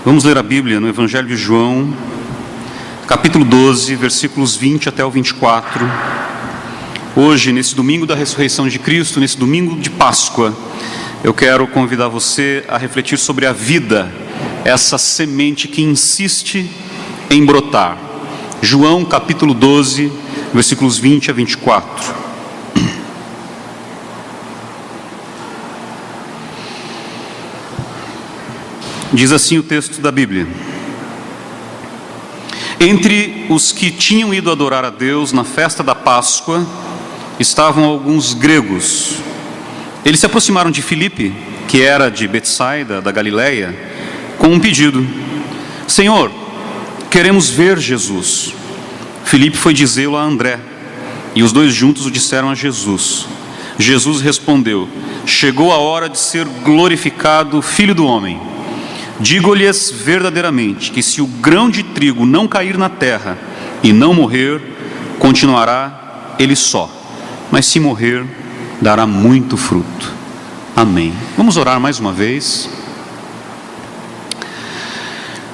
Vamos ler a Bíblia no Evangelho de João, capítulo 12, versículos 20 até o 24. Hoje, nesse domingo da ressurreição de Cristo, nesse domingo de Páscoa, eu quero convidar você a refletir sobre a vida, essa semente que insiste em brotar. João, capítulo 12, versículos 20 a 24. Diz assim o texto da Bíblia: Entre os que tinham ido adorar a Deus na festa da Páscoa, estavam alguns gregos. Eles se aproximaram de Filipe, que era de Betsaida, da Galileia, com um pedido: Senhor, queremos ver Jesus. Filipe foi dizê-lo a André, e os dois juntos o disseram a Jesus. Jesus respondeu: Chegou a hora de ser glorificado o Filho do Homem. Digo-lhes verdadeiramente que se o grão de trigo não cair na terra e não morrer, continuará ele só, mas se morrer, dará muito fruto. Amém. Vamos orar mais uma vez.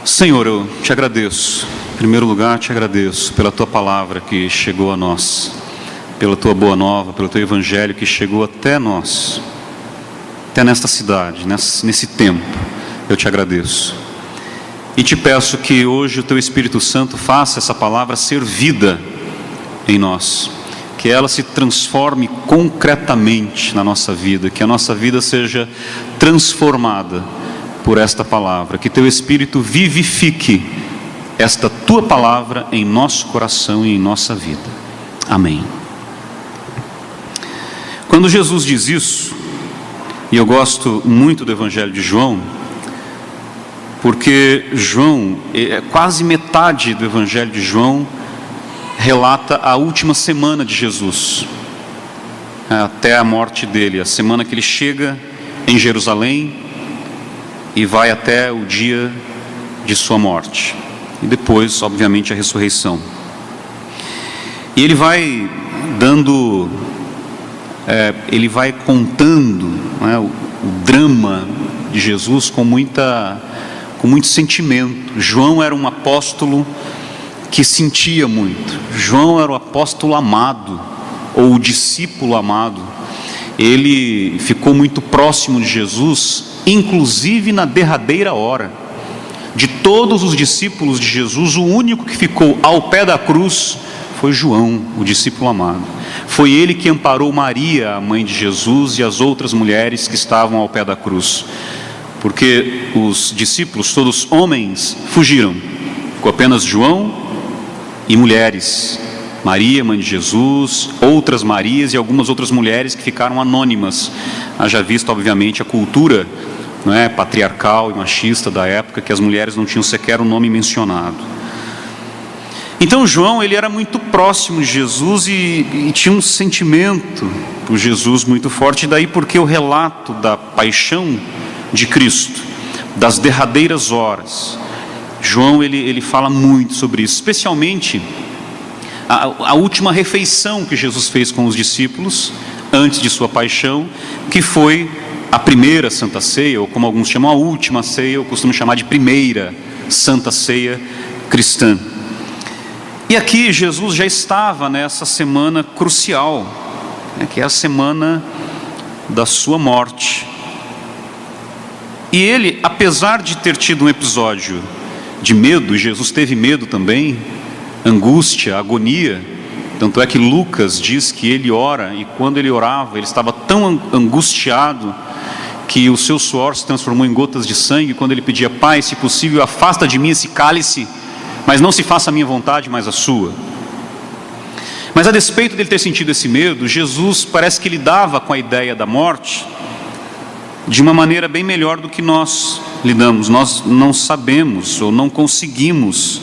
Senhor, eu te agradeço. Em primeiro lugar, te agradeço pela tua palavra que chegou a nós, pela tua boa nova, pelo teu evangelho que chegou até nós, até nesta cidade, nesse tempo. Eu te agradeço e te peço que hoje o teu Espírito Santo faça essa palavra ser vida em nós, que ela se transforme concretamente na nossa vida, que a nossa vida seja transformada por esta palavra, que teu Espírito vivifique esta tua palavra em nosso coração e em nossa vida. Amém. Quando Jesus diz isso, e eu gosto muito do Evangelho de João, porque João, quase metade do Evangelho de João relata a última semana de Jesus, até a morte dele, a semana que ele chega em Jerusalém e vai até o dia de sua morte, e depois, obviamente, a ressurreição. E ele vai dando, ele vai contando, o drama de Jesus com muito sentimento. João era um apóstolo que sentia muito. João era o apóstolo amado, ou o discípulo amado. Ele ficou muito próximo de Jesus, inclusive na derradeira hora. De todos os discípulos de Jesus, o único que ficou ao pé da cruz foi João, o discípulo amado. Foi ele que amparou Maria, a mãe de Jesus, e as outras mulheres que estavam ao pé da cruz. Porque os discípulos, todos homens, fugiram. Ficou apenas João e mulheres. Maria, mãe de Jesus, outras Marias e algumas outras mulheres que ficaram anônimas. Haja visto, obviamente, a cultura patriarcal e machista da época, que as mulheres não tinham sequer o nome mencionado. Então João, ele era muito próximo de Jesus e tinha um sentimento por Jesus muito forte. Daí porque o relato da paixão de Cristo, das derradeiras horas, João ele fala muito sobre isso, especialmente a última refeição que Jesus fez com os discípulos antes de sua paixão, que foi a primeira Santa Ceia, ou como alguns chamam, a última ceia. Eu costumo chamar de primeira Santa Ceia cristã. E aqui Jesus já estava nessa semana crucial, que é a semana da sua morte. E ele, apesar de ter tido um episódio de medo, e Jesus teve medo também, angústia, agonia, tanto é que Lucas diz que ele ora, e quando ele orava, ele estava tão angustiado, que o seu suor se transformou em gotas de sangue, quando ele pedia: Pai, se possível, afasta de mim esse cálice, mas não se faça a minha vontade, mas a sua. Mas a despeito dele ter sentido esse medo, Jesus parece que lidava com a ideia da morte de uma maneira bem melhor do que nós lidamos. Nós não sabemos ou não conseguimos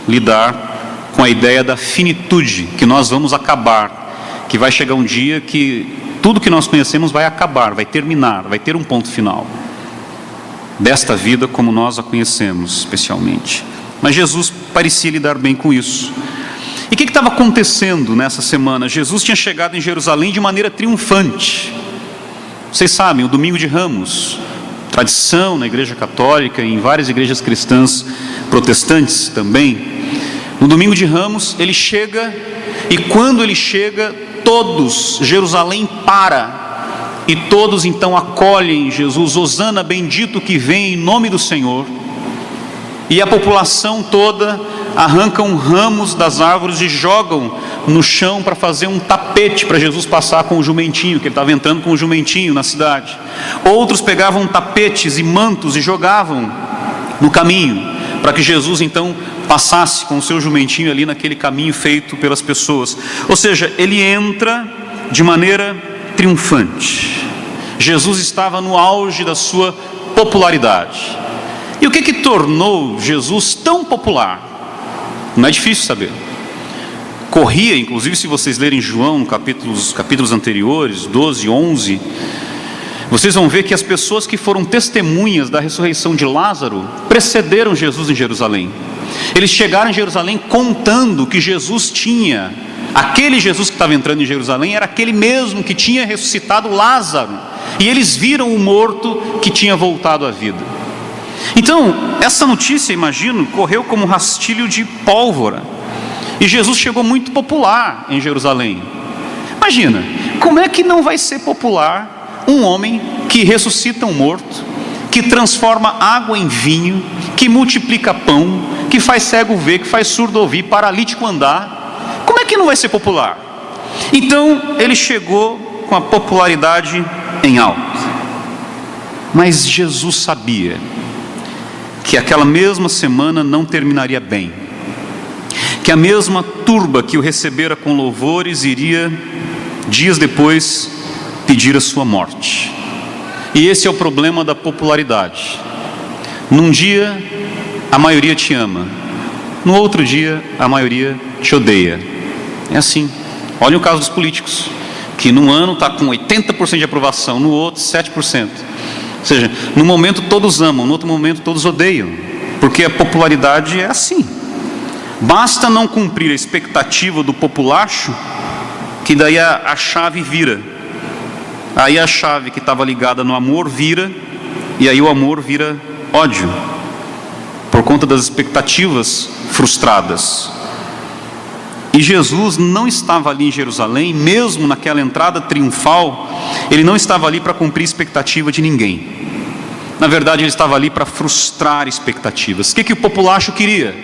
lidar com a ideia da finitude, que nós vamos acabar, que vai chegar um dia que tudo que nós conhecemos vai acabar, vai terminar, vai ter um ponto final desta vida como nós a conhecemos especialmente. Mas Jesus parecia lidar bem com isso. E o que estava acontecendo nessa semana? Jesus tinha chegado em Jerusalém de maneira triunfante. Vocês sabem, o domingo de Ramos, tradição na Igreja Católica e em várias igrejas cristãs protestantes também. No domingo de Ramos ele chega, e quando ele chega, Jerusalém para, e todos então acolhem Jesus. Hosana, bendito que vem em nome do Senhor. E a população toda arrancam ramos das árvores e jogam no chão para fazer um tapete para Jesus passar com o jumentinho, que ele estava entrando com o jumentinho na cidade. Outros pegavam tapetes e mantos e jogavam no caminho, para que Jesus então passasse com o seu jumentinho ali naquele caminho feito pelas pessoas. Ou seja, ele entra de maneira triunfante. Jesus estava no auge da sua popularidade. E o que tornou Jesus tão popular? Não é difícil saber. Corria, inclusive, se vocês lerem João, no capítulos anteriores, 12, 11, vocês vão ver que as pessoas que foram testemunhas da ressurreição de Lázaro precederam Jesus em Jerusalém. Eles chegaram em Jerusalém contando que Jesus tinha, aquele Jesus que estava entrando em Jerusalém era aquele mesmo que tinha ressuscitado Lázaro, e eles viram o morto que tinha voltado à vida. Então, essa notícia, imagino, correu como um rastilho de pólvora, e Jesus chegou muito popular em Jerusalém. Imagina, como é que não vai ser popular um homem que ressuscita um morto, que transforma água em vinho, que multiplica pão, que faz cego ver, que faz surdo ouvir, paralítico andar? Como é que não vai ser popular? Então ele chegou com a popularidade em alto. Mas Jesus sabia que aquela mesma semana não terminaria bem, que a mesma turba que o recebera com louvores iria, dias depois, pedir a sua morte. E esse é o problema da popularidade. Num dia a maioria te ama, no outro dia a maioria te odeia. É assim. Olha o caso dos políticos, que num ano está com 80% de aprovação, no outro 7%. Ou seja, no momento todos amam, no outro momento todos odeiam, porque a popularidade é assim. Basta não cumprir a expectativa do populacho, que daí a chave vira. Aí a chave que estava ligada no amor vira, e aí o amor vira ódio, por conta das expectativas frustradas. E Jesus não estava ali em Jerusalém, mesmo naquela entrada triunfal, ele não estava ali para cumprir expectativa de ninguém. Na verdade, ele estava ali para frustrar expectativas. O que o populacho queria?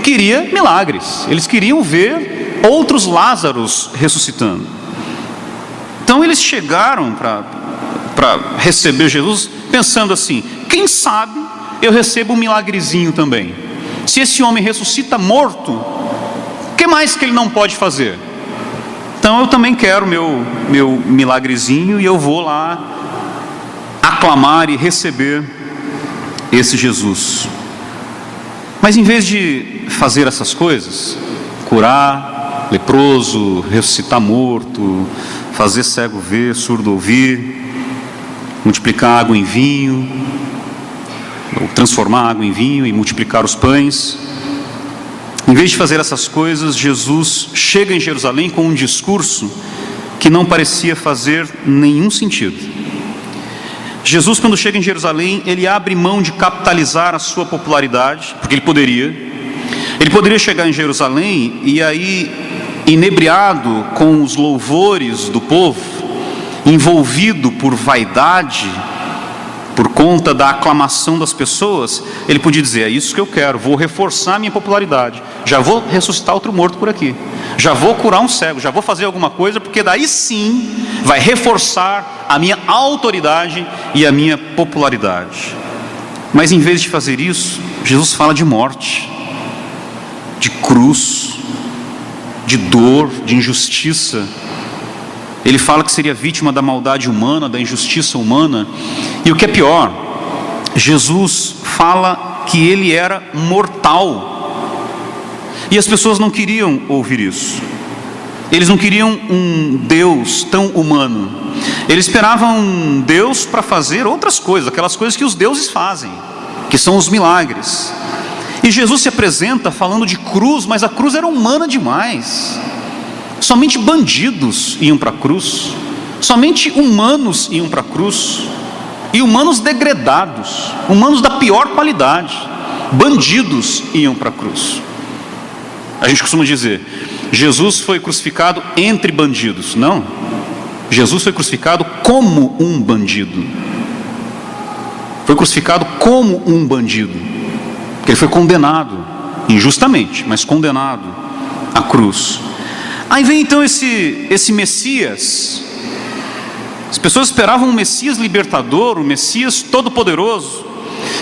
Queria milagres. Eles queriam ver outros Lázaros ressuscitando. Então eles chegaram para receber Jesus, pensando assim: quem sabe eu recebo um milagrezinho também. Se esse homem ressuscita morto, o que mais que ele não pode fazer? Então eu também quero meu milagrezinho, e eu vou lá aclamar e receber esse Jesus. Mas em vez de fazer essas coisas, curar leproso, ressuscitar morto, fazer cego ver, surdo ouvir, multiplicar água em vinho, ou transformar água em vinho e multiplicar os pães, em vez de fazer essas coisas, Jesus chega em Jerusalém com um discurso que não parecia fazer nenhum sentido. Jesus, quando chega em Jerusalém, ele abre mão de capitalizar a sua popularidade, porque ele poderia chegar em Jerusalém e aí, inebriado com os louvores do povo, envolvido por vaidade, por conta da aclamação das pessoas, ele podia dizer: é isso que eu quero, vou reforçar a minha popularidade, já vou ressuscitar outro morto por aqui, já vou curar um cego, já vou fazer alguma coisa, porque daí sim vai reforçar a minha autoridade e a minha popularidade. Mas em vez de fazer isso, Jesus fala de morte, de cruz, de dor, de injustiça. Ele fala que seria vítima da maldade humana, da injustiça humana. E o que é pior, Jesus fala que ele era mortal. E as pessoas não queriam ouvir isso. Eles não queriam um Deus tão humano. Eles esperavam um Deus para fazer outras coisas, aquelas coisas que os deuses fazem, que são os milagres. E Jesus se apresenta falando de cruz, mas a cruz era humana demais. Somente bandidos iam para a cruz, somente humanos iam para a cruz. E humanos degredados, humanos da pior qualidade, bandidos iam para a cruz. A gente costuma dizer, Jesus foi crucificado entre bandidos. Não, Jesus foi crucificado como um bandido. Foi crucificado como um bandido, porque ele foi condenado, injustamente, mas condenado à cruz. Aí vem então esse Messias. As pessoas esperavam um Messias libertador, um Messias todo-poderoso.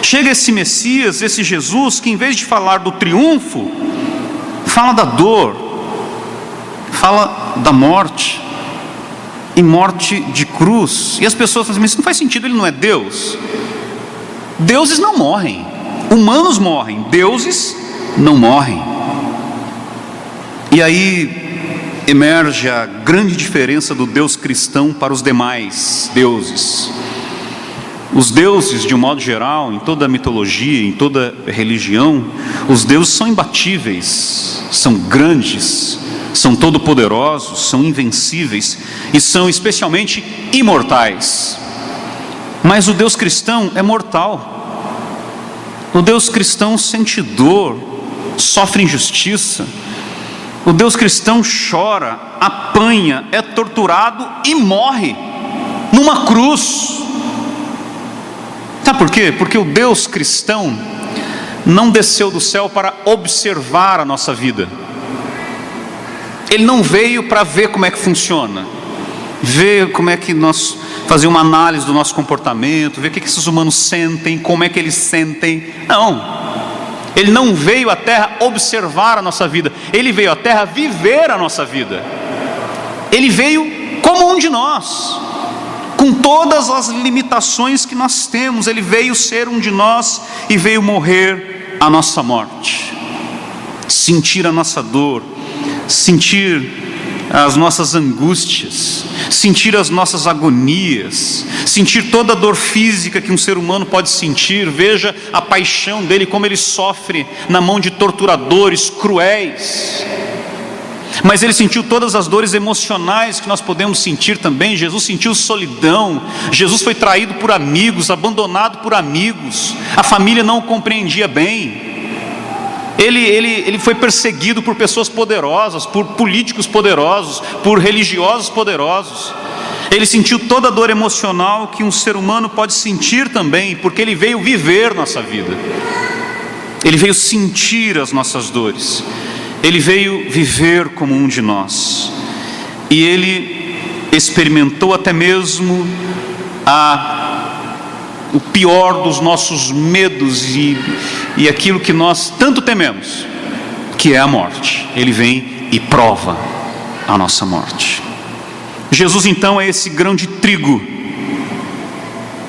Chega esse Messias, esse Jesus, que em vez de falar do triunfo, fala da dor, fala da morte, e morte de cruz. E as pessoas falam assim, mas isso não faz sentido, ele não é Deus. Deuses não morrem, humanos morrem, deuses não morrem. E aí emerge a grande diferença do Deus cristão para os demais deuses. Os deuses, de um modo geral, em toda a mitologia, em toda a religião, os deuses são imbatíveis, são grandes, são todo-poderosos, são invencíveis e são especialmente imortais. Mas o Deus cristão é mortal. O Deus cristão sente dor, sofre injustiça. O Deus cristão chora, apanha, é torturado e morre numa cruz. Sabe por quê? Porque o Deus cristão não desceu do céu para observar a nossa vida. Ele não veio para ver como é que funciona, ver como é que nós fazer uma análise do nosso comportamento, ver o que esses humanos sentem, como é que eles sentem. Não. Ele não veio à terra observar a nossa vida, ele veio à terra viver a nossa vida. Ele veio como um de nós, com todas as limitações que nós temos. Ele veio ser um de nós e veio morrer a nossa morte, sentir a nossa dor, sentir as nossas angústias, sentir as nossas agonias, sentir toda a dor física que um ser humano pode sentir. Veja a paixão dele, como ele sofre na mão de torturadores cruéis. Mas ele sentiu todas as dores emocionais que nós podemos sentir também. Jesus sentiu solidão, Jesus foi traído por amigos, abandonado por amigos, a família não o compreendia bem. Ele foi perseguido por pessoas poderosas, por políticos poderosos, por religiosos poderosos. Ele sentiu toda a dor emocional que um ser humano pode sentir também, porque ele veio viver nossa vida. Ele veio sentir as nossas dores. Ele veio viver como um de nós. E ele experimentou até mesmo o pior dos nossos medos e aquilo que nós tanto tememos, que é a morte. Ele vem e prova a nossa morte. Jesus então é esse grão de trigo,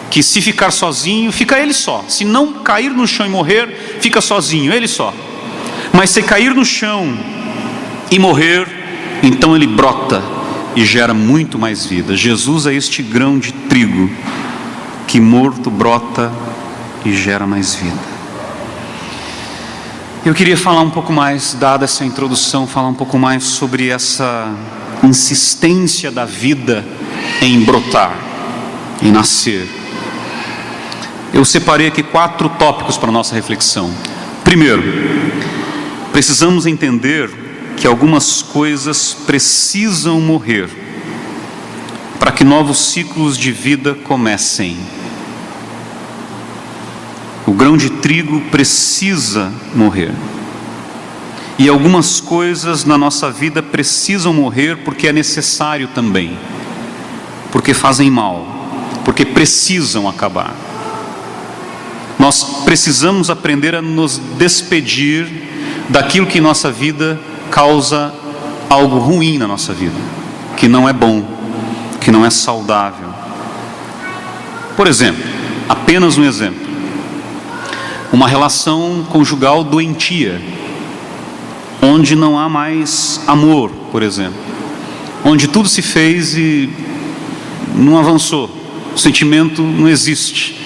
que se ficar sozinho, fica ele só. Se não cair no chão e morrer, fica sozinho, ele só. Mas se cair no chão e morrer, então ele brota e gera muito mais vida. Jesus é este grão de trigo, que morto brota e gera mais vida. Eu queria falar um pouco mais, dada essa introdução, falar um pouco mais sobre essa insistência da vida em brotar, em nascer. Eu separei aqui 4 tópicos para a nossa reflexão. Primeiro, precisamos entender que algumas coisas precisam morrer para que novos ciclos de vida comecem. O grão de trigo precisa morrer. E algumas coisas na nossa vida precisam morrer porque é necessário também, porque fazem mal, porque precisam acabar. Nós precisamos aprender a nos despedir daquilo que em nossa vida causa algo ruim na nossa vida, que não é bom, que não é saudável. Por exemplo, apenas um exemplo, uma relação conjugal doentia, onde não há mais amor, por exemplo, onde tudo se fez e não avançou, o sentimento não existe,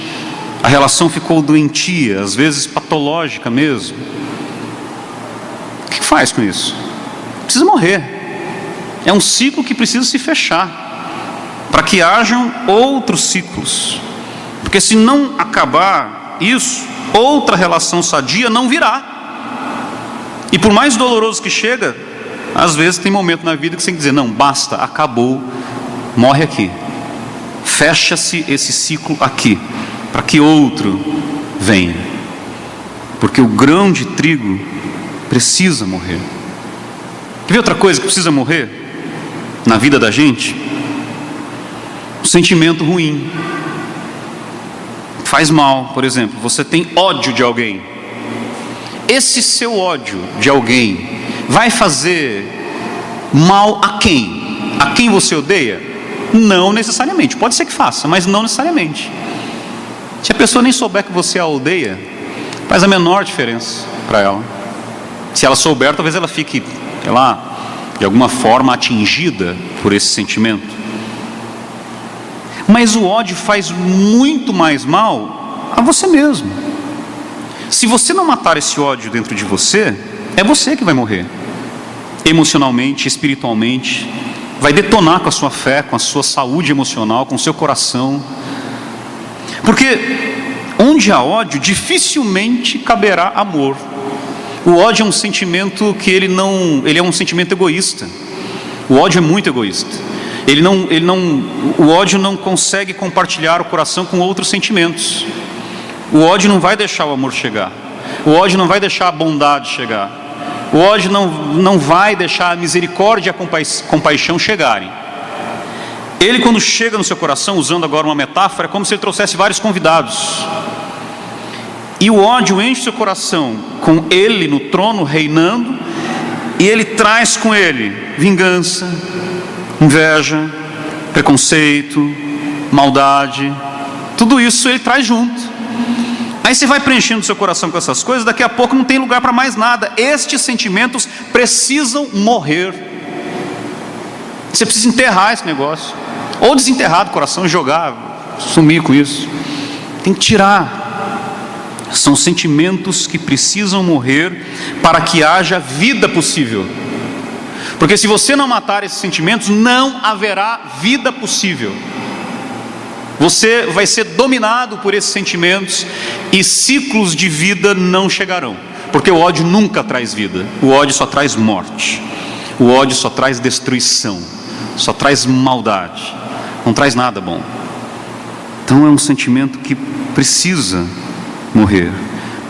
a relação ficou doentia, às vezes patológica mesmo. O que faz com isso? Precisa morrer. É um ciclo que precisa se fechar, para que hajam outros ciclos. Porque se não acabar isso, outra relação sadia não virá. E por mais doloroso que chega, às vezes tem momento na vida que você tem que dizer: não, basta, acabou, morre aqui. Fecha-se esse ciclo aqui, para que outro venha. Porque o grão de trigo precisa morrer. Quer ver outra coisa que precisa morrer na vida da gente? O sentimento ruim. Faz mal. Por exemplo, você tem ódio de alguém. Esse seu ódio de alguém vai fazer mal a quem? A quem você odeia? Não necessariamente. Pode ser que faça, mas não necessariamente. Se a pessoa nem souber que você a odeia, faz a menor diferença para ela. Se ela souber, talvez ela fique, sei lá, de alguma forma atingida por esse sentimento. Mas o ódio faz muito mais mal a você mesmo. Se você não matar esse ódio dentro de você, é você que vai morrer. Emocionalmente, espiritualmente. Vai detonar com a sua fé, com a sua saúde emocional, com o seu coração. Porque onde há ódio, dificilmente caberá amor. O ódio é um sentimento que ele é um sentimento egoísta. O ódio é muito egoísta. O ódio não consegue compartilhar o coração com outros sentimentos. O ódio não vai deixar o amor chegar. O ódio não vai deixar a bondade chegar. O ódio não vai deixar a misericórdia e a compaixão chegarem. Ele, quando chega no seu coração, usando agora uma metáfora, é como se ele trouxesse vários convidados. E o ódio enche o seu coração com ele no trono reinando, e ele traz com ele vingança, inveja, preconceito, maldade. Tudo isso ele traz junto. Aí você vai preenchendo o seu coração com essas coisas, daqui a pouco não tem lugar para mais nada. Estes sentimentos precisam morrer. Você precisa enterrar esse negócio, ou desenterrar do coração e jogar, sumir com isso. Tem que tirar. São sentimentos que precisam morrer para que haja vida possível. Porque se você não matar esses sentimentos, não haverá vida possível. Você vai ser dominado por esses sentimentos e ciclos de vida não chegarão. Porque o ódio nunca traz vida. O ódio só traz morte. O ódio só traz destruição. Só traz maldade. Não traz nada bom. Então é um sentimento que precisa morrer.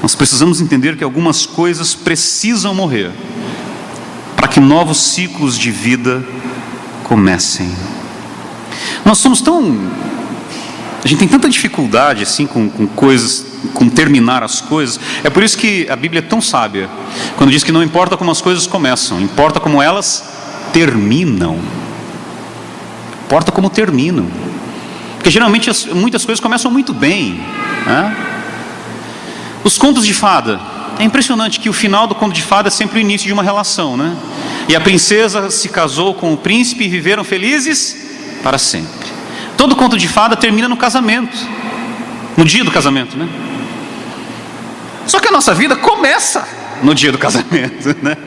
Nós precisamos entender que algumas coisas precisam morrer para que novos ciclos de vida comecem. Nós somos a gente tem tanta dificuldade assim com coisas, com terminar as coisas. É por isso que a Bíblia é tão sábia quando diz que não importa como as coisas começam, importa como elas terminam. Importa como terminam. Porque geralmente muitas coisas começam muito bem, né? Os contos de fada, é impressionante que o final do conto de fada é sempre o início de uma relação, né? E a princesa se casou com o príncipe e viveram felizes para sempre. Todo conto de fada termina no casamento, no dia do casamento, né? Só que a nossa vida começa no dia do casamento, né?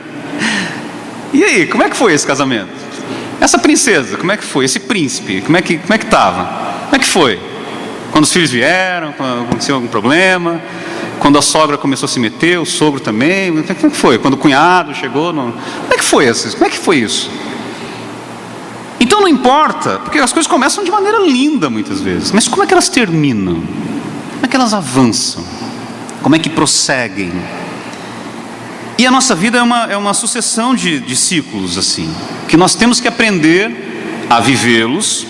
E aí, como é que foi esse casamento? Essa princesa, como é que foi? Esse príncipe, como é que estava? Como é que foi? Quando os filhos vieram, quando aconteceu algum problema, quando a sogra começou a se meter, o sogro também, como é que foi? Quando o cunhado chegou, como é que foi isso? Como é que foi isso? Então não importa, porque as coisas começam de maneira linda muitas vezes, mas como é que elas terminam? Como é que elas avançam? Como é que prosseguem? E a nossa vida é uma sucessão de ciclos assim, que nós temos que aprender a vivê-los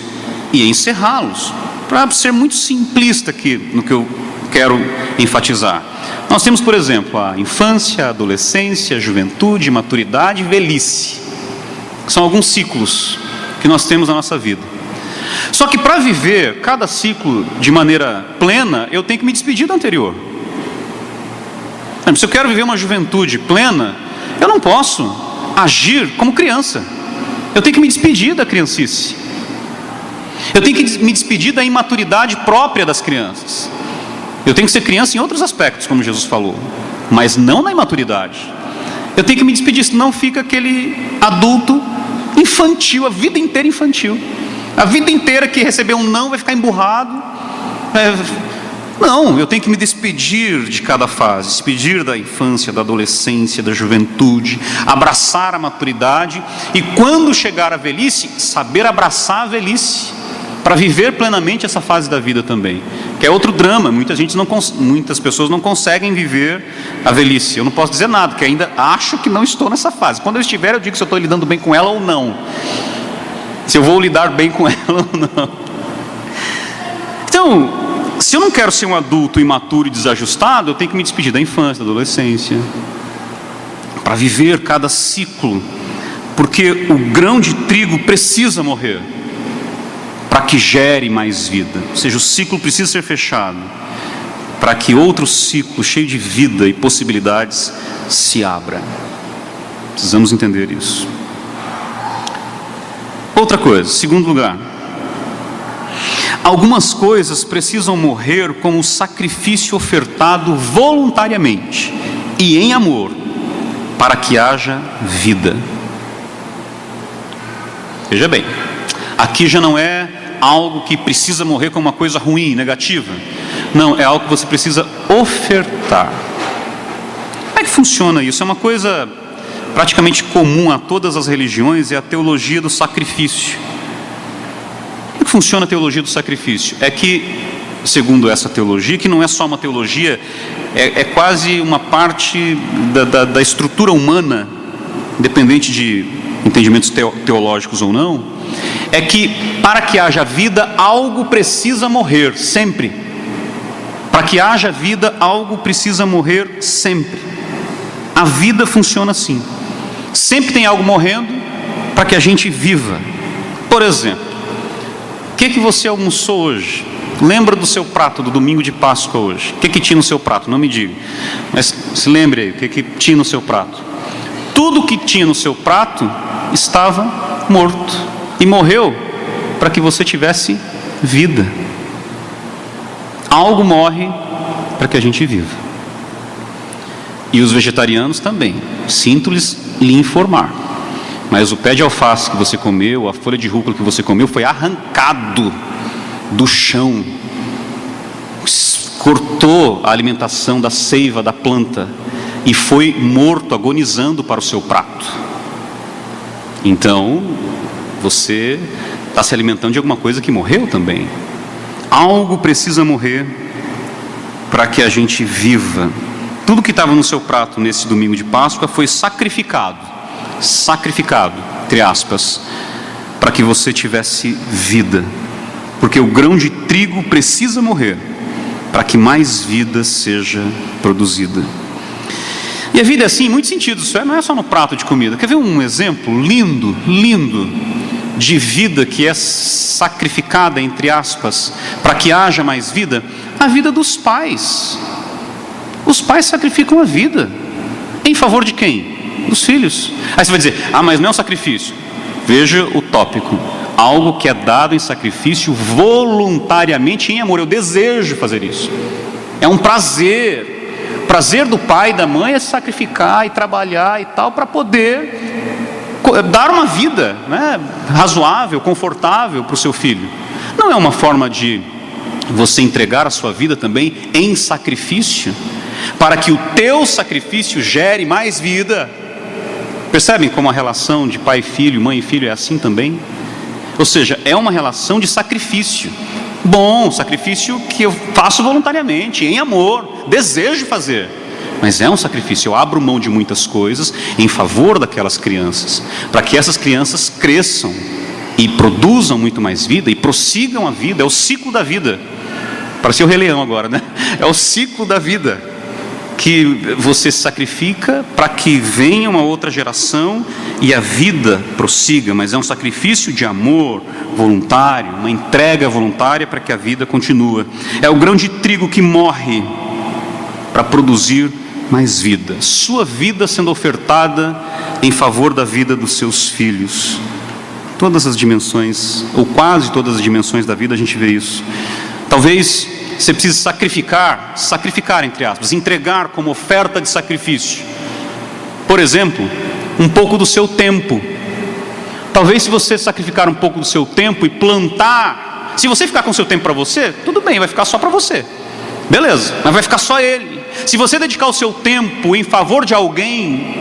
e a encerrá-los. Para ser muito simplista aqui no que eu quero enfatizar, nós temos, por exemplo, a infância, a adolescência, a juventude, maturidade e velhice. São alguns ciclos que nós temos na nossa vida. Só que para viver cada ciclo de maneira plena, eu tenho que me despedir do anterior. Se eu quero viver uma juventude plena, eu não posso agir como criança. Eu tenho que me despedir da criancice. Eu tenho que me despedir da imaturidade própria das crianças. Eu tenho que ser criança em outros aspectos, como Jesus falou, mas não na imaturidade. Eu tenho que me despedir, senão fica aquele adulto infantil, a vida inteira infantil. A vida inteira que receber um não vai ficar emburrado, Não, eu tenho que me despedir de cada fase, despedir da infância, da adolescência, da juventude, abraçar a maturidade e quando chegar a velhice, saber abraçar a velhice, para viver plenamente essa fase da vida também, que é outro drama. Muitas pessoas não conseguem viver a velhice. Eu não posso dizer nada, porque ainda acho que não estou nessa fase. Quando eu estiver, eu digo se eu estou lidando bem com ela ou não, se eu vou lidar bem com ela ou não. Então, se eu não quero ser um adulto imaturo e desajustado, eu tenho que me despedir da infância, da adolescência, para viver cada ciclo, porque o grão de trigo precisa morrer para que gere mais vida. Ou seja, o ciclo precisa ser fechado para que outro ciclo cheio de vida e possibilidades se abra. Precisamos entender isso. Outra coisa, segundo lugar, algumas coisas precisam morrer como sacrifício ofertado voluntariamente e em amor, para que haja vida. Veja bem, aqui já não é algo que precisa morrer como uma coisa ruim, negativa. Não, é algo que você precisa ofertar. Como é que funciona isso? É uma coisa praticamente comum a todas as religiões, é a teologia do sacrifício. Como é que funciona a teologia do sacrifício? É que, segundo essa teologia, que não é só uma teologia, é quase uma parte da estrutura humana, independente de entendimentos teológicos ou não, é que para que haja vida, algo precisa morrer, sempre. Para que haja vida, algo precisa morrer, sempre. A vida funciona assim. Sempre tem algo morrendo para que a gente viva. Por exemplo, o que você almoçou hoje? Lembra do seu prato do domingo de Páscoa hoje? O que tinha no seu prato? Não me diga, mas se lembre aí, o que tinha no seu prato? Tudo que tinha no seu prato estava morto. E morreu para que você tivesse vida. Algo morre para que a gente viva. E os vegetarianos também. Sinto-lhes lhe informar. Mas o pé de alface que você comeu, a folha de rúcula que você comeu, foi arrancado do chão. Cortou a alimentação da seiva da planta e foi morto, agonizando para o seu prato. Então, você está se alimentando de alguma coisa que morreu também. Algo precisa morrer para que a gente viva. Tudo que estava no seu prato nesse domingo de Páscoa foi sacrificado, entre aspas, para que você tivesse vida. Porque o grão de trigo precisa morrer para que mais vida seja produzida. E a vida é assim em muitos sentidos, não é só no prato de comida. Quer ver um exemplo lindo de vida que é sacrificada, entre aspas, para que haja mais vida? A vida dos pais. Os pais sacrificam a vida. Em favor de quem? Dos filhos. Aí você vai dizer, mas não é um sacrifício. Veja o tópico. Algo que é dado em sacrifício voluntariamente em amor. Eu desejo fazer isso. É um prazer. O prazer do pai e da mãe é sacrificar e trabalhar e tal, para poder dar uma vida, né, razoável, confortável para o seu filho. Não é uma forma de você entregar a sua vida também em sacrifício, para que o teu sacrifício gere mais vida? Percebem como a relação de pai e filho, mãe e filho é assim também? Ou seja, é uma relação de sacrifício. Bom, sacrifício que eu faço voluntariamente, em amor, desejo fazer. Mas é um sacrifício, eu abro mão de muitas coisas em favor daquelas crianças, para que essas crianças cresçam e produzam muito mais vida e prossigam a vida. É o ciclo da vida. Parecia o Rei Leão agora, né? É o ciclo da vida que você sacrifica para que venha uma outra geração e a vida prossiga. Mas é um sacrifício de amor voluntário, uma entrega voluntária para que a vida continue. É o grão de trigo que morre para produzir mais vida. Sua vida sendo ofertada em favor da vida dos seus filhos. Todas as dimensões, ou quase todas as dimensões da vida, a gente vê isso. Talvez você precise sacrificar entre aspas, entregar como oferta de sacrifício. Por exemplo, um pouco do seu tempo. Talvez se você sacrificar um pouco do seu tempo e plantar, se você ficar com o seu tempo para você, tudo bem, vai ficar só para você. beleza, mas vai ficar só ele. Se você dedicar o seu tempo em favor de alguém,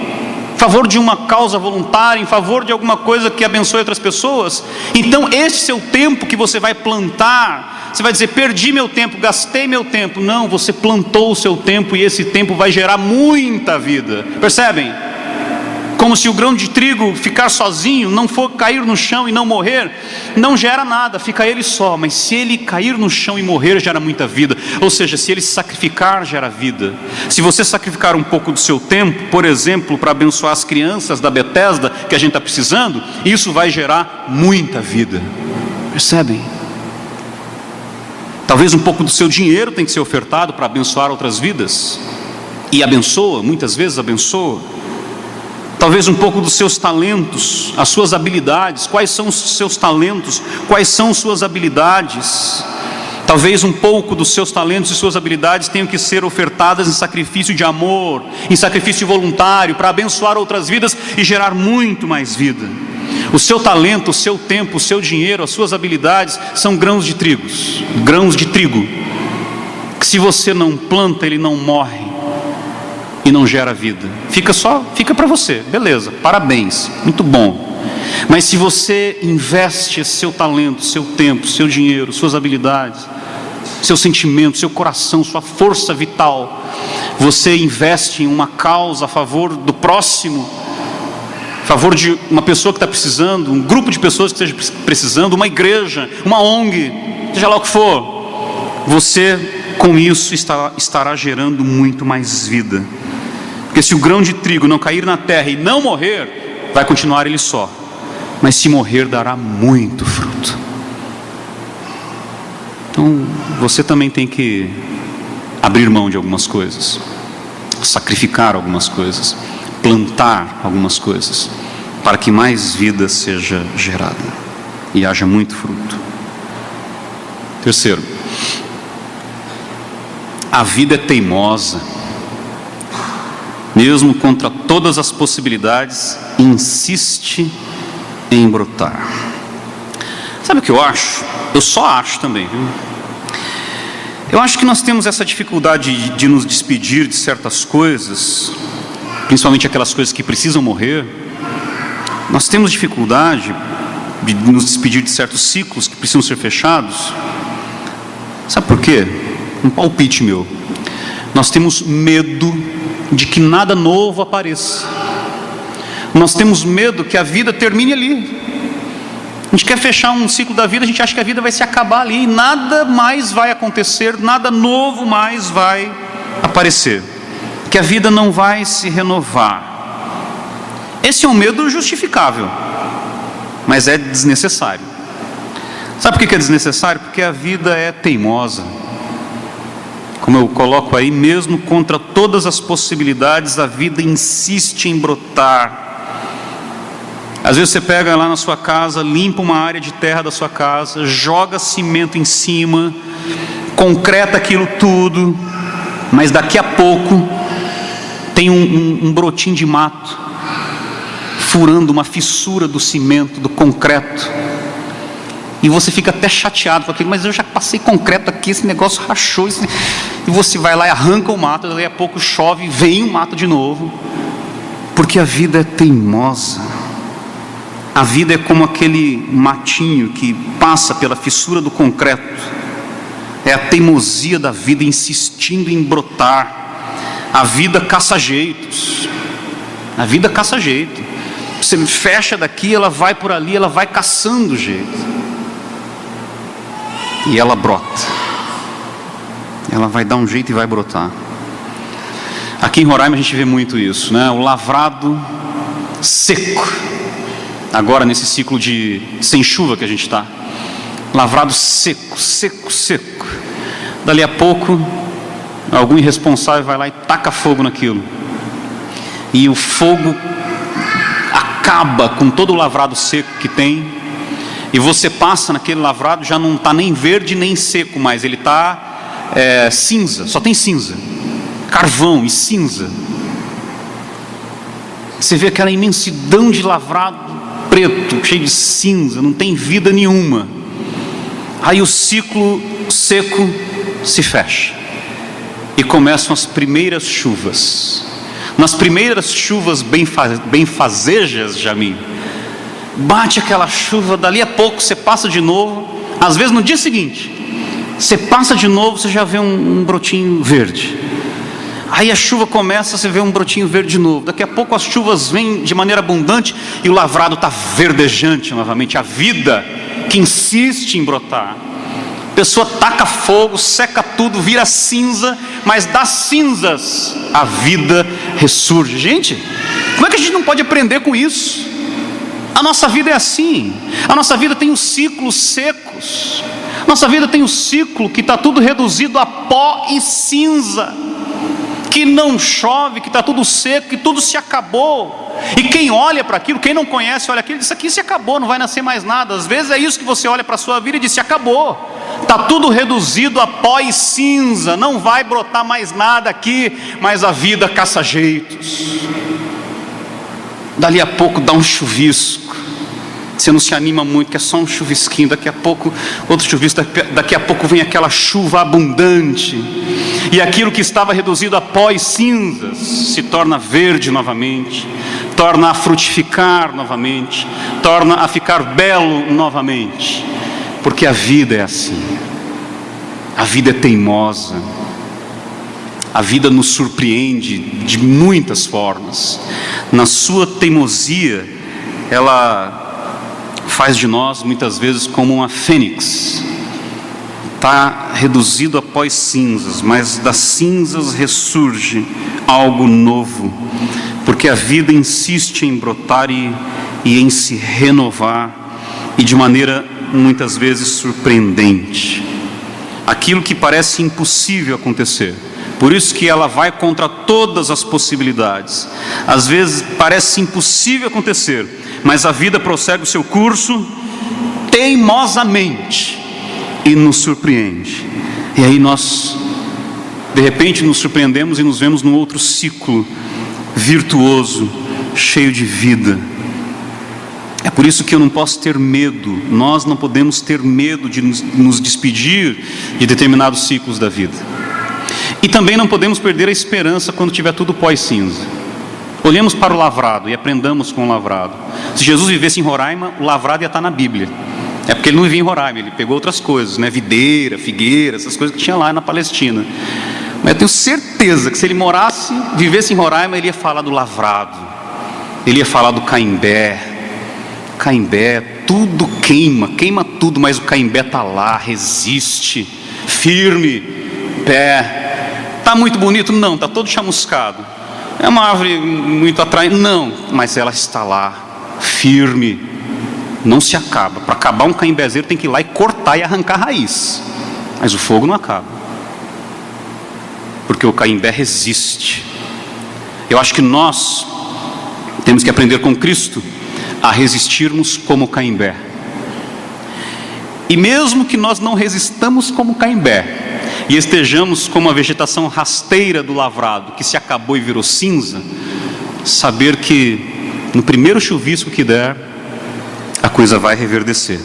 em favor de uma causa voluntária, em favor de alguma coisa que abençoe outras pessoas, então esse seu tempo que você vai plantar, você vai dizer, perdi meu tempo, gastei meu tempo. Não, você plantou o seu tempo e esse tempo vai gerar muita vida. Percebem? Como se o grão de trigo ficar sozinho, não for cair no chão e não morrer, não gera nada, fica ele só. Mas se ele cair no chão e morrer, gera muita vida. Ou seja, se ele se sacrificar, gera vida. Se você sacrificar um pouco do seu tempo, por exemplo, para abençoar as crianças da Bethesda, que a gente está precisando, isso vai gerar muita vida. Percebem? Talvez um pouco do seu dinheiro tem que ser ofertado para abençoar outras vidas. E abençoa, muitas vezes abençoa. Talvez um pouco dos seus talentos, as suas habilidades. Quais são os seus talentos? Quais são suas habilidades? Talvez um pouco dos seus talentos e suas habilidades tenham que ser ofertadas em sacrifício de amor, em sacrifício voluntário, para abençoar outras vidas e gerar muito mais vida. O seu talento, o seu tempo, o seu dinheiro, as suas habilidades são grãos de trigo, que se você não planta, ele não morre e não gera vida. Fica para você, beleza, parabéns, muito bom. Mas se você investe esse seu talento, seu tempo, seu dinheiro, suas habilidades, seu sentimento, seu coração, sua força vital, você investe em uma causa a favor do próximo, a favor de uma pessoa que está precisando, um grupo de pessoas que esteja precisando, uma igreja, uma ONG, seja lá o que for, você com isso estará gerando muito mais vida. Porque se o grão de trigo não cair na terra e não morrer, vai continuar ele só. Mas se morrer, dará muito fruto. Então, você também tem que abrir mão de algumas coisas, sacrificar algumas coisas, plantar algumas coisas, para que mais vida seja gerada e haja muito fruto. Terceiro, a vida é teimosa. Mesmo contra todas as possibilidades, insiste em brotar. Sabe o que eu acho? Eu só acho também, viu? Eu acho que nós temos essa dificuldade de nos despedir de certas coisas, principalmente aquelas coisas que precisam morrer. Nós temos dificuldade de nos despedir de certos ciclos que precisam ser fechados. Sabe por quê? Um palpite meu. Nós temos medo de que nada novo apareça. Nós temos medo que a vida termine ali. A gente quer fechar um ciclo da vida, a gente acha que a vida vai se acabar ali e nada mais vai acontecer, nada novo mais vai aparecer, que a vida não vai se renovar. Esse é um medo justificável, mas é desnecessário. Sabe por que é desnecessário? Porque a vida é teimosa. Como eu coloco aí, mesmo contra todas as possibilidades, a vida insiste em brotar. Às vezes você pega lá na sua casa, limpa uma área de terra da sua casa, joga cimento em cima, concreta aquilo tudo, mas daqui a pouco tem um brotinho de mato, furando uma fissura do cimento, do concreto. E você fica até chateado com aquilo, mas eu já passei concreto aqui, esse negócio rachou. E você vai lá e arranca o mato, daí a pouco chove, vem o mato de novo. Porque a vida é teimosa. A vida é como aquele matinho que passa pela fissura do concreto. É a teimosia da vida insistindo em brotar. A vida caça jeitos. A vida caça jeito. Você fecha daqui, ela vai por ali, ela vai caçando jeito. E ela brota. Ela vai dar um jeito e vai brotar. Aqui em Roraima a gente vê muito isso, né? O lavrado seco. Agora nesse ciclo de sem chuva que a gente está. Lavrado seco, seco, seco. Dali a pouco, algum irresponsável vai lá e taca fogo naquilo. E o fogo acaba com todo o lavrado seco que tem. E você passa naquele lavrado, já não está nem verde nem seco mais, ele está cinza, só tem cinza, carvão e cinza. Você vê aquela imensidão de lavrado preto, cheio de cinza, não tem vida nenhuma. Aí o ciclo seco se fecha. e começam as primeiras chuvas. Nas primeiras chuvas benfazejas, Jamil, bate aquela chuva, dali a pouco você passa de novo, às vezes no dia seguinte, você passa de novo, você já vê um brotinho verde. Aí a chuva começa, você vê um brotinho verde de novo. Daqui a pouco as chuvas vêm de maneira abundante e o lavrado está verdejante novamente. A vida que insiste em brotar. A pessoa taca fogo, seca tudo, vira cinza, mas das cinzas a vida ressurge. Gente, como é que a gente não pode aprender com isso? A nossa vida é assim. A nossa vida tem os ciclos secos. Nossa vida tem o ciclo que está tudo reduzido a pó e cinza, que não chove, que está tudo seco, que tudo se acabou. E quem olha para aquilo, quem não conhece, olha aquilo, diz: isso aqui se acabou, não vai nascer mais nada. Às vezes é isso que você olha para a sua vida e diz: se acabou, está tudo reduzido a pó e cinza, não vai brotar mais nada aqui. Mas a vida caça jeitos. Dali a pouco dá um chuvisco, você não se anima muito, que é só um chuvisquinho, daqui a pouco outro chuvisco, daqui a pouco vem aquela chuva abundante, e aquilo que estava reduzido a pó e cinzas se torna verde novamente, torna a frutificar novamente, torna a ficar belo novamente, porque a vida é assim. A vida é teimosa, a vida nos surpreende de muitas formas. Na sua teimosia, ela faz de nós muitas vezes como uma fênix. Está reduzido a pó e cinzas, mas das cinzas ressurge algo novo, porque a vida insiste em brotar e em se renovar, e de maneira muitas vezes surpreendente. Aquilo que parece impossível acontecer, por isso que ela vai contra todas as possibilidades. Às vezes parece impossível acontecer, mas a vida prossegue o seu curso teimosamente e nos surpreende. E aí nós, de repente, nos surpreendemos e nos vemos num outro ciclo virtuoso, cheio de vida. É por isso que eu não posso ter medo. Nós não podemos ter medo de nos despedir de determinados ciclos da vida. E também não podemos perder a esperança quando tiver tudo pó e cinza. Olhemos para o lavrado e aprendamos com o lavrado. Se Jesus vivesse em Roraima, o lavrado ia estar na Bíblia. É porque ele não vivia em Roraima, ele pegou outras coisas, né? Videira, figueira, essas coisas que tinha lá na Palestina. Mas eu tenho certeza que se ele morasse, vivesse em Roraima, ele ia falar do lavrado, ele ia falar do caimbé. Caimbé, tudo queima tudo, mas o caimbé está lá, resiste, firme, pé. Está muito bonito? Não, está todo chamuscado. É uma árvore muito atraente? Não, mas ela está lá, firme, não se acaba. Para acabar um caimbézeiro tem que ir lá e cortar e arrancar a raiz, mas o fogo não acaba, porque o caimbé resiste. Eu acho que nós temos que aprender com Cristo a resistirmos como caimbé. E mesmo que nós não resistamos como caimbé e estejamos como a vegetação rasteira do lavrado, que se acabou e virou cinza, saber que no primeiro chuvisco que der, a coisa vai reverdecer.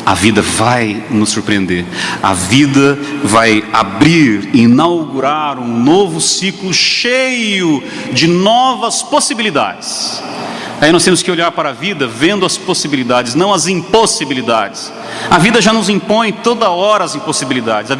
A vida vai nos surpreender. A vida vai abrir e inaugurar um novo ciclo cheio de novas possibilidades. Aí nós temos que olhar para a vida vendo as possibilidades, não as impossibilidades. A vida já nos impõe toda hora as impossibilidades.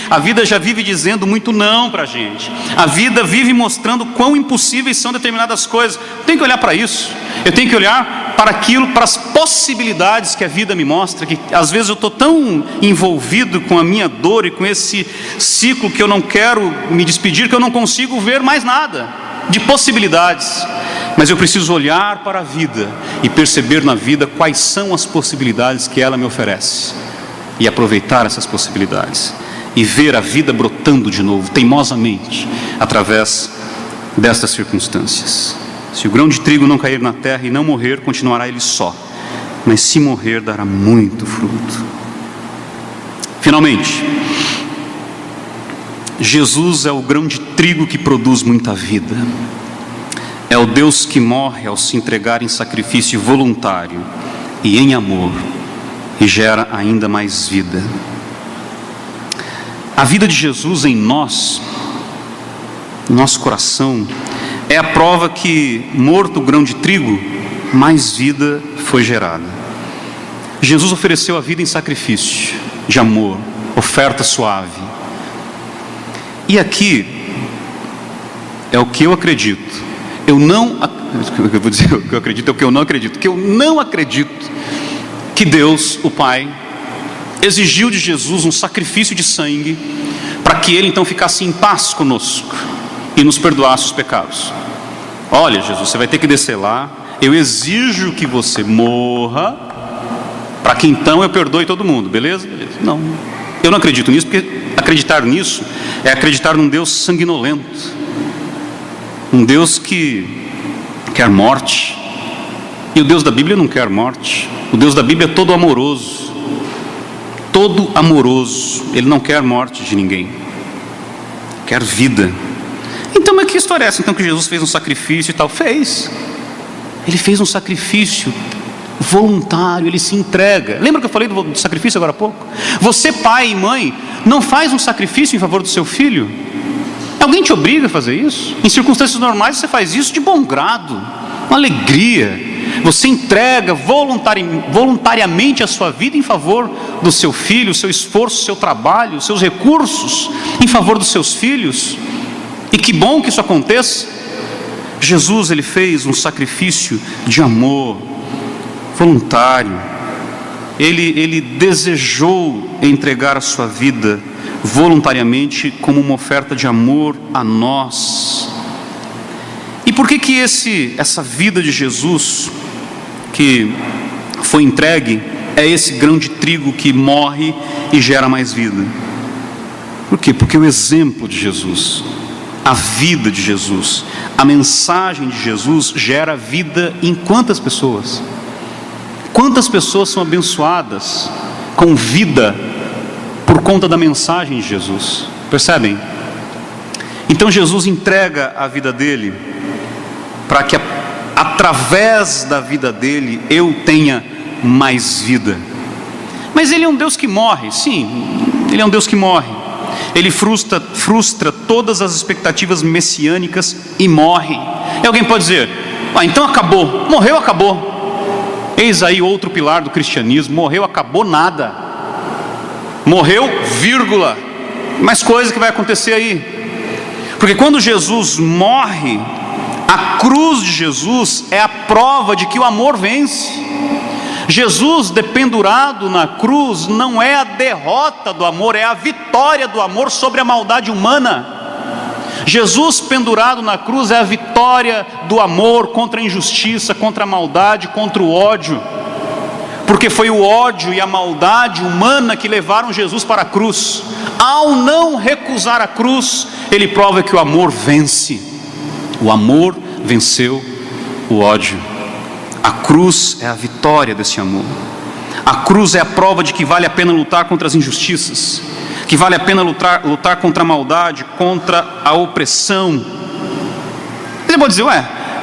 A vida já vive dizendo muito não para a gente. A vida vive mostrando quão impossíveis são determinadas coisas. Eu tenho que olhar para isso. Eu tenho que olhar para aquilo, para as possibilidades que a vida me mostra, que às vezes eu estou tão envolvido com a minha dor e com esse ciclo que eu não quero me despedir, que eu não consigo ver mais nada de possibilidades. Mas eu preciso olhar para a vida e perceber na vida quais são as possibilidades que ela me oferece, e aproveitar essas possibilidades e ver a vida brotando de novo, teimosamente, através destas circunstâncias. Se o grão de trigo não cair na terra e não morrer, continuará ele só, mas se morrer, dará muito fruto. Finalmente, Jesus é o grão de trigo que produz muita vida. É o Deus que morre ao se entregar em sacrifício voluntário e em amor, e gera ainda mais vida. A vida de Jesus em nós no nosso coração, é a prova que, morto o grão de trigo, mais vida foi gerada. Jesus ofereceu a vida em sacrifício de amor, oferta suave. E aqui é o que eu acredito. Eu vou dizer o que eu acredito, é o que eu não acredito. Que eu não acredito que Deus, o Pai, exigiu de Jesus um sacrifício de sangue para que Ele então ficasse em paz conosco e nos perdoasse os pecados. Olha, Jesus, você vai ter que descer lá, eu exijo que você morra para que então eu perdoe todo mundo, beleza? Não, eu não acredito nisso, porque acreditar nisso é acreditar num Deus sanguinolento, um Deus que quer morte. E o Deus da Bíblia não quer morte. O Deus da Bíblia é todo amoroso, Ele não quer morte de ninguém, quer vida. Então, mas que história é essa? Então que Jesus fez um sacrifício e tal? Fez. Ele fez um sacrifício voluntário, Ele se entrega. Lembra que eu falei do sacrifício agora há pouco? Você, pai e mãe, não faz um sacrifício em favor do seu filho? Alguém te obriga a fazer isso? Em circunstâncias normais você faz isso de bom grado, com alegria. Você entrega voluntariamente a sua vida em favor do seu filho, o seu esforço, o seu trabalho, os seus recursos em favor dos seus filhos. E que bom que isso aconteça. Jesus, Ele fez um sacrifício de amor voluntário. Ele desejou entregar a sua vida voluntariamente como uma oferta de amor a nós. E por que essa vida de Jesus que foi entregue é esse grão de trigo que morre e gera mais vida? Por quê? Porque o exemplo de Jesus, a vida de Jesus, a mensagem de Jesus gera vida em quantas pessoas? Quantas pessoas são abençoadas com vida por conta da mensagem de Jesus? Percebem? Então Jesus entrega a vida dele para que através da vida dele eu tenha mais vida. Mas Ele é um Deus que morre, sim, Ele é um Deus que morre. Ele frustra todas as expectativas messiânicas e morre. E alguém pode dizer, então acabou, morreu, acabou. Eis aí outro pilar do cristianismo: morreu, acabou nada. Morreu, vírgula. Mas coisa que vai acontecer aí. Porque quando Jesus morre, a cruz de Jesus é a prova de que o amor vence. Jesus dependurado na cruz não é a derrota do amor, é a vitória do amor sobre a maldade humana. Jesus pendurado na cruz é a vitória do amor contra a injustiça, contra a maldade, contra o ódio. Porque foi o ódio e a maldade humana que levaram Jesus para a cruz. Ao não recusar a cruz, Ele prova que o amor vence. O amor venceu o ódio. A cruz é a vitória desse amor. A cruz é a prova de que vale a pena lutar contra as injustiças, que vale a pena lutar contra a maldade, contra a opressão. Você pode dizer,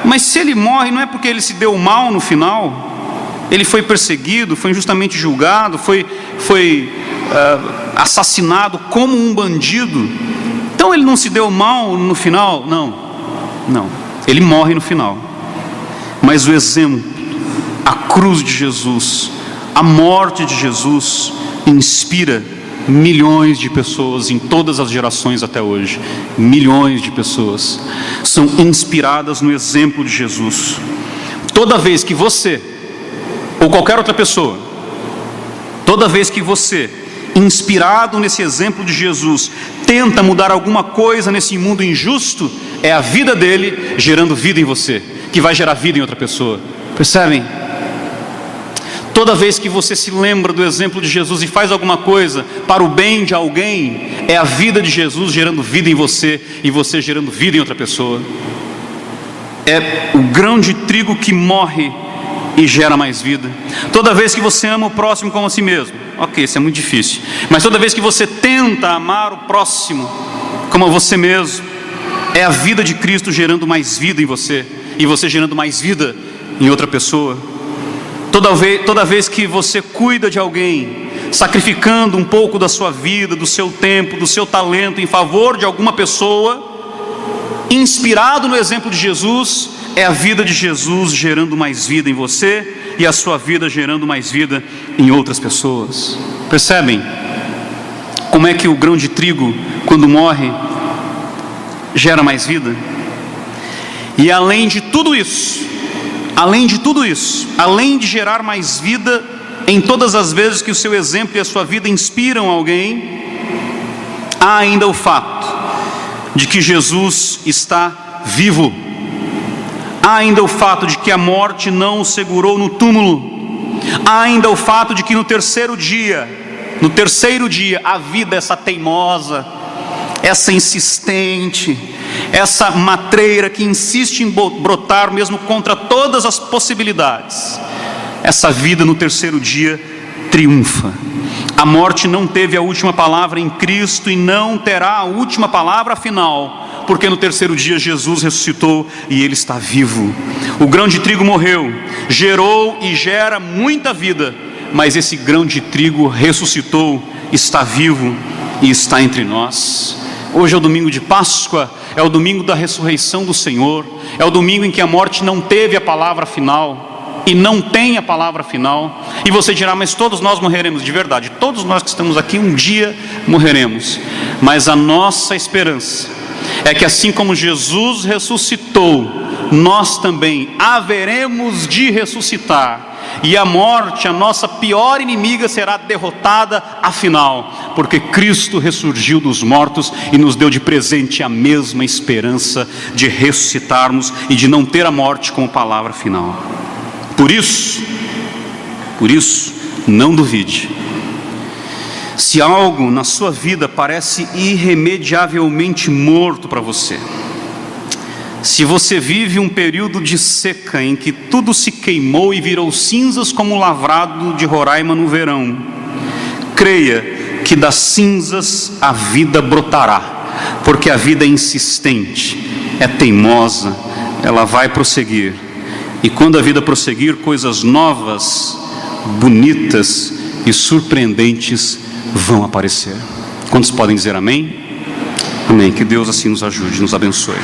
mas se Ele morre, não é porque Ele se deu mal no final? Ele foi perseguido, foi injustamente julgado, foi assassinado como um bandido. Então Ele não se deu mal no final? Não, Ele morre no final. Mas o exemplo, a cruz de Jesus, a morte de Jesus, inspira milhões de pessoas em todas as gerações até hoje. Milhões de pessoas são inspiradas no exemplo de Jesus. Toda vez que você, ou qualquer outra pessoa, toda vez que você, inspirado nesse exemplo de Jesus, tenta mudar alguma coisa nesse mundo injusto, é a vida dele gerando vida em você, que vai gerar vida em outra pessoa. Percebem? Toda vez que você se lembra do exemplo de Jesus e faz alguma coisa para o bem de alguém, é a vida de Jesus gerando vida em você e você gerando vida em outra pessoa. É o grão de trigo que morre e gera mais vida. Toda vez que você ama o próximo como a si mesmo, ok, isso é muito difícil, mas toda vez que você tenta amar o próximo como a você mesmo, é a vida de Cristo gerando mais vida em você e você gerando mais vida em outra pessoa. Toda vez que você cuida de alguém, sacrificando um pouco da sua vida, do seu tempo, do seu talento em favor de alguma pessoa, inspirado no exemplo de Jesus, é a vida de Jesus gerando mais vida em você e a sua vida gerando mais vida em outras pessoas. Percebem como é que o grão de trigo, quando morre, gera mais vida? E além de tudo isso, além de gerar mais vida em todas as vezes que o seu exemplo e a sua vida inspiram alguém, há ainda o fato de que Jesus está vivo. Há ainda o fato de que a morte não o segurou no túmulo. Há ainda o fato de que no terceiro dia, a vida, essa teimosa, essa insistente, essa matreira que insiste em brotar mesmo contra todas as possibilidades, essa vida no terceiro dia triunfa. A morte não teve a última palavra em Cristo e não terá a última palavra final, porque no terceiro dia Jesus ressuscitou e Ele está vivo. O grão de trigo morreu, gerou e gera muita vida, mas esse grão de trigo ressuscitou, está vivo e está entre nós. Hoje é o domingo de Páscoa, é o domingo da ressurreição do Senhor, é o domingo em que a morte não teve a palavra final e não tem a palavra final. E você dirá, mas todos nós morreremos. De verdade, todos nós que estamos aqui um dia morreremos, mas a nossa esperança é que assim como Jesus ressuscitou, nós também haveremos de ressuscitar, e a morte, a nossa pior inimiga, será derrotada afinal, porque Cristo ressurgiu dos mortos e nos deu de presente a mesma esperança de ressuscitarmos e de não ter a morte como palavra final. Por isso, não duvide. Se algo na sua vida parece irremediavelmente morto para você, se você vive um período de seca em que tudo se queimou e virou cinzas como o lavrado de Roraima no verão, creia que das cinzas a vida brotará, porque a vida é insistente, é teimosa, ela vai prosseguir. E quando a vida prosseguir, coisas novas, bonitas e surpreendentes vão aparecer. Quantos podem dizer amém? Amém. Que Deus assim nos ajude, nos abençoe.